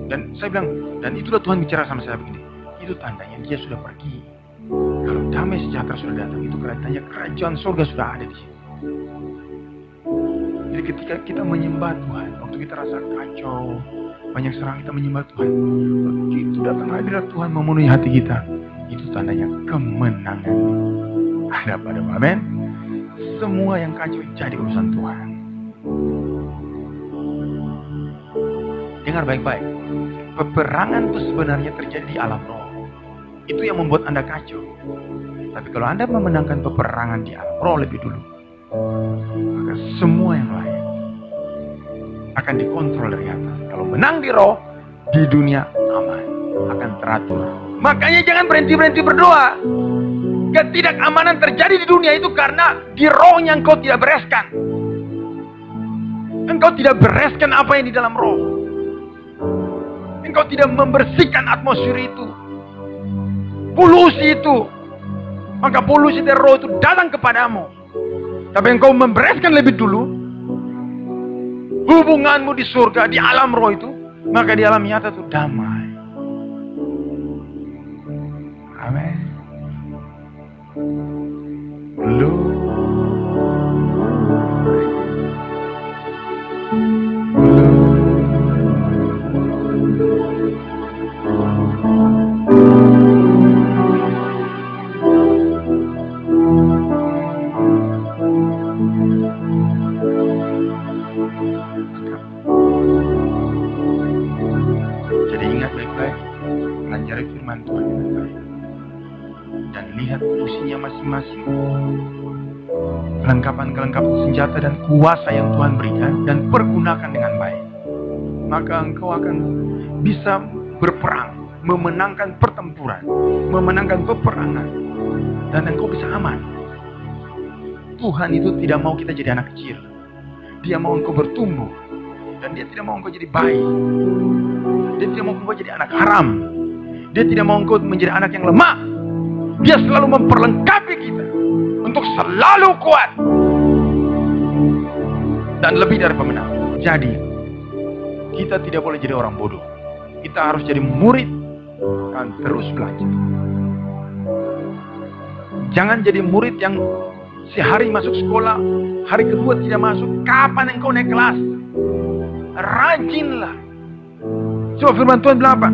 Dan saya bilang, dan itulah Tuhan bicara sama saya begini, itu tandanya Dia sudah pergi. Kalau damai sejahtera sudah datang, itu tandanya kerajaan surga sudah ada di sini. Jadi ketika kita menyembah Tuhan, waktu kita rasa kacau, banyak serangan, kita menyembah Tuhan, begitu datang hadirat Tuhan memenuhi hati kita, itu tandanya kemenangan ada padamu. Amin. Semua yang kacau jadi urusan Tuhan. dengar baik-baik. Peperangan itu sebenarnya terjadi di alam roh. Itu yang membuat Anda kacau. Tapi kalau Anda memenangkan peperangan di alam roh lebih dulu, maka semua yang lain akan dikontrol dari atas. Kalau menang di roh, di dunia aman, akan teratur. Makanya jangan berhenti-berhenti berdoa. Ketidakamanan terjadi di dunia itu karena di rohnya engkau tidak bereskan. Engkau tidak bereskan apa yang di dalam roh. Engkau tidak membersihkan atmosfer itu. Polusi itu. Maka polusi dari roh itu datang kepadamu. Tapi engkau membereskan lebih dulu hubunganmu di surga, di alam roh itu, maka di alam nyata itu damai. Amin. Jadi ingat baik-baik, pelajari firman Tuhan dengan baik. Dan lihat fungsinya masing-masing. Kelengkapan-kelengkapan senjata dan kuasa yang Tuhan berikan dan pergunakan dengan baik. Maka engkau akan bisa berperang, memenangkan pertempuran, memenangkan peperangan, dan engkau bisa aman. Tuhan itu tidak mau kita jadi anak kecil. Dia mau engkau bertumbuh. Dan dia tidak mau engkau jadi bayi. Dia tidak mau engkau jadi anak haram. Dia tidak mau engkau menjadi anak yang lemah. Dia selalu memperlengkapi kita untuk selalu kuat dan lebih dari pemenang. Jadi kita tidak boleh jadi orang bodoh. Kita harus jadi murid dan terus belajar. Jangan jadi murid yang sehari masuk sekolah, hari kedua tidak masuk. Kapan engkau naik kelas? Rajinlah. Coba firman Tuhan bilang apa?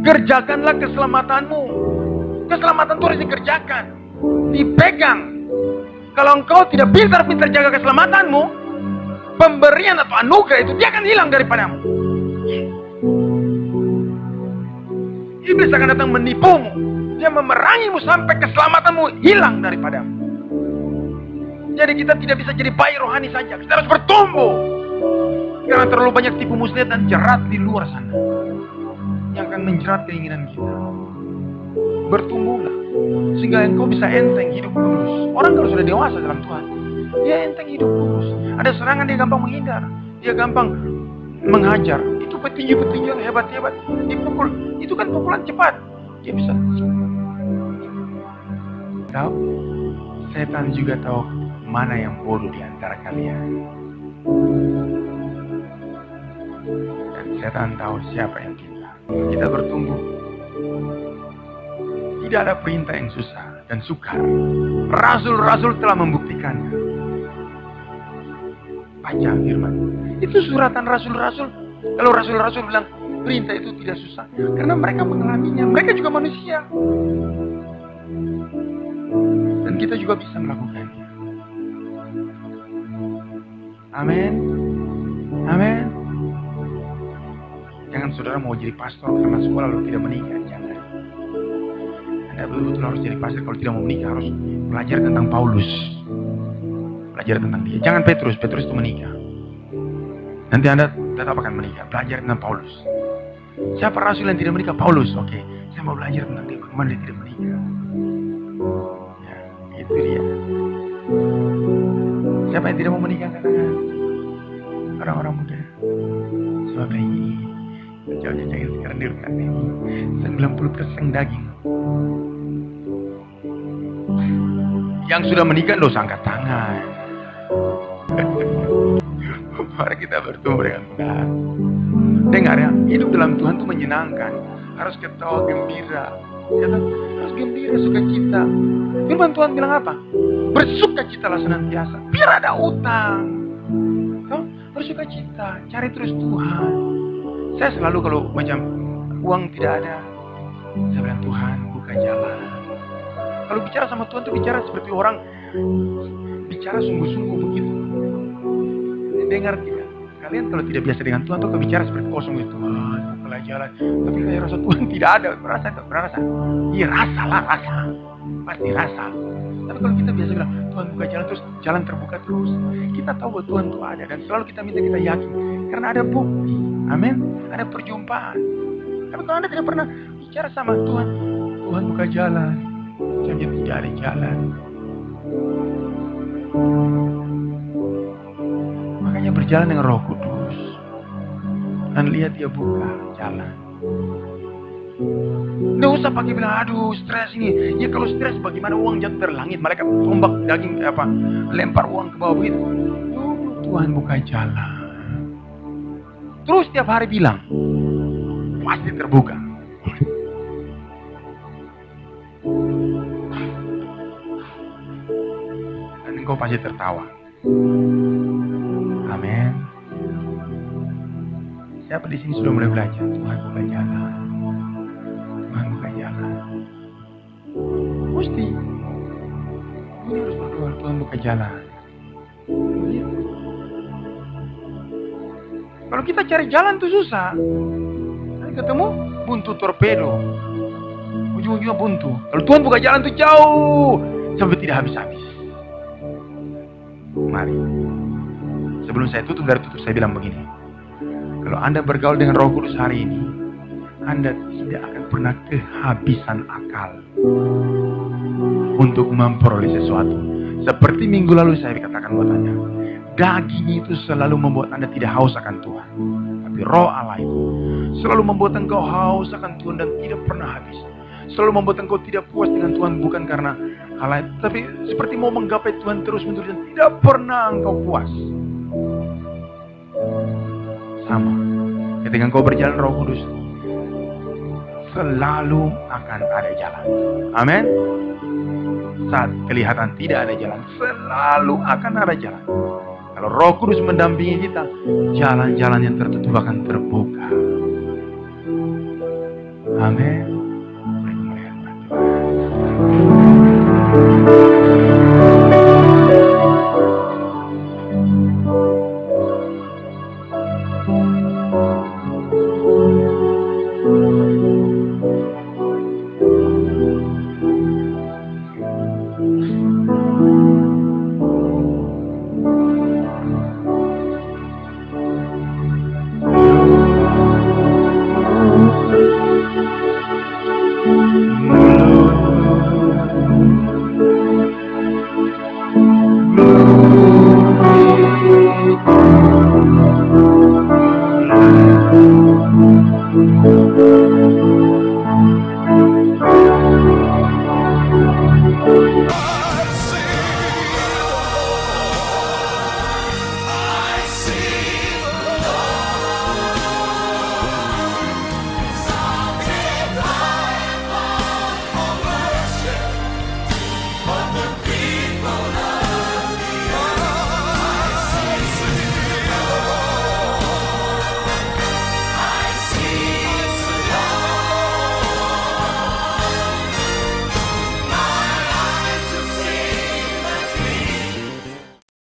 Kerjakanlah keselamatanmu. Keselamatan itu harus dikerjakan, dipegang. Kalau engkau tidak pintar-pintar jaga keselamatanmu, pemberian atau anugerah itu dia akan hilang daripadamu. Iblis akan datang menipumu. Dia memerangimu sampai keselamatanmu hilang daripadamu. Jadi kita tidak bisa jadi bayi rohani saja. Kita harus bertumbuh. Karena terlalu banyak tipu muslihat dan jerat di luar sana yang akan menjerat keinginan kita. Bertumbuhlah sehingga engkau bisa enteng hidup kudus. Orang kalau sudah dewasa dalam Tuhan, dia enteng hidup kudus. Ada serangan dia gampang menghindar, dia gampang menghajar. Itu petinju-petinju yang hebat-hebat dipukul, itu kan pukulan cepat. Dia bisa. Tahu? Setan juga tahu mana yang bodoh di antara kalian. Dan setan tahu siapa yang kita. Kita bertumbuh. Tidak ada perintah yang susah dan sukar. Rasul-rasul telah membuktikannya. Baca firman. Itu suratan rasul-rasul. Kalau rasul-rasul bilang perintah itu tidak susah, karena mereka mengalaminya. Mereka juga manusia. Dan kita juga bisa melakukannya. Amin. Amin. Jangan saudara mau jadi pastor karena sekolah lalu tidak menikah. Jangan. Anda betul-betul harus jadi pastor. Kalau tidak mau menikah harus belajar tentang Paulus. Belajar tentang dia. Jangan Petrus. Petrus itu menikah. Nanti Anda tetap akan menikah. Belajar tentang Paulus. Siapa rasul yang tidak menikah? Paulus. Oke. Saya mau belajar tentang dia. Bagaimana dia tidak menikah. Ya, itu dia. Siapa yang tidak mau menikah? Katakan. Orang-orang muda. Sebab ini. Jangan sekarang di rumah ini 90% daging. Yang sudah menikah dosa angkat tangan. Mari kita bertumbuh dengan Tuhan. Dengar ya, hidup dalam Tuhan itu menyenangkan. Harus ketawa gembira. Ya, harus gembira, sukacita. Firman Tuhan bilang apa? Bersukacitalah senantiasa. Biar ada utang. Bersukacita, cari terus Tuhan. Saya selalu kalau macam uang tidak ada, saya bilang Tuhan buka jalan. Kalau bicara sama Tuhan itu bicara seperti orang bicara sungguh-sungguh begitu. Dengar tidak? Kalian kalau tidak biasa dengan Tuhan tuh bicara seperti kosong itu. Tuhan bukalah jalan. Tapi kayak rasa Tuhan tidak ada. Berasa. Iya rasa. Pasti rasa. Tapi kalau kita biasa bilang Tuhan buka jalan terus jalan terbuka terus, kita tahu bahwa Tuhan itu ada dan selalu kita minta, kita yakin karena ada bukti. Amin. Ada perjumpaan. Tapi kalau Anda tidak pernah bicara sama Tuhan, Tuhan buka jalan, jadi tidak ada jalan. Makanya berjalan dengan Roh Kudus dan lihat dia buka jalan. Nggak usah pakai bilang, aduh stres ini. Ya kalau stres bagaimana uang jatuh dari langit, mereka tombak daging lempar uang ke bawah begitu. Tuhan buka jalan. Terus tiap hari bilang, pasti terbuka. Dan engkau pasti tertawa. Amin. Siapa di sini sudah mulai belajar? Tuhan buka jalan. Tuhan buka jalan. Mesti. Ini harus berdoa, Tuhan buka jalan. Kalau kita cari jalan tuh susah. Nanti ketemu buntu torpedo. Ujung-ujungnya buntu. Kalau Tuhan buka jalan tuh jauh sampai tidak habis-habis. Mari. Sebelum saya tutup saya bilang begini. Kalau Anda bergaul dengan Roh Kudus hari ini, Anda tidak akan pernah kehabisan akal untuk memperoleh sesuatu. Seperti minggu lalu saya katakan buat Anda, daging itu selalu membuat Anda tidak haus akan Tuhan. Tapi Roh Allah itu selalu membuat engkau haus akan Tuhan dan tidak pernah habis. Selalu membuat engkau tidak puas dengan Tuhan, bukan karena hal lain, tapi seperti mau menggapai Tuhan terus-menerus dan tidak pernah engkau puas. Sama, ketika engkau berjalan Roh Kudus, selalu akan ada jalan. Amin. Saat kelihatan tidak ada jalan, selalu akan ada jalan. Kalau Roh Kudus mendampingi kita, jalan-jalan yang tertutup akan terbuka. Amin.